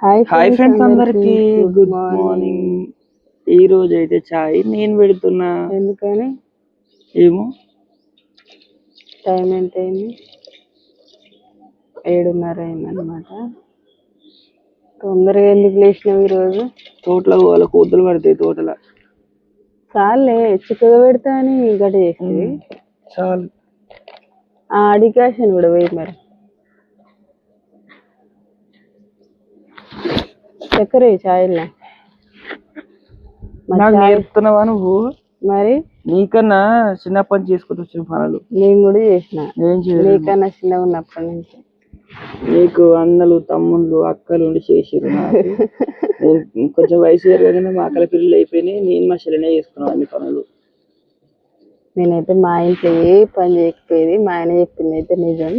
Hi hi friends friends అందరికి అందరికి good morning. ఈ రోజు అయితే చాయ్ నేను పెడుతున్నా. ఎందుకని ఏమో టైం ఎంత అయింది? 7:30 అయిందనమాట. తొందరగా ఎందుకు లేచినావు ఈరోజు? తోటలో పోవాలి, కూతులు పడతాయి తోటల. చాలే చిక్కగా పెడతా అని గట్ట చేసేది. చాలు డికాషన్ కూడా పోయి మరి చక్కెర చాయల్లా నాకు నేర్పుతున్నావా నువ్వు? మరి నీకన్నా చిన్నప్పటి నుంచి చేసుకుంటూ వచ్చిన పనులు నేను కూడా చేసిన. ఏం చేయలేదు. నీకన్నా చిన్నగా ఉన్నప్పటి నుంచి. నీకు అన్నలు తమ్ముళ్ళు అక్కలు ఉండి చేసిరు. నాకు నేను కొంచెం వయసు పెరగగానే మా అక్కల పిల్లలు అయిపోయినాయి. నేను మా చెల్లెనే చేసుకున్నాను అన్ని పనులు. నేనైతే మా ఇంట్లో ఏ పని చేయకపోయేది. మా ఆయన చెప్పింది అయితే నిజం.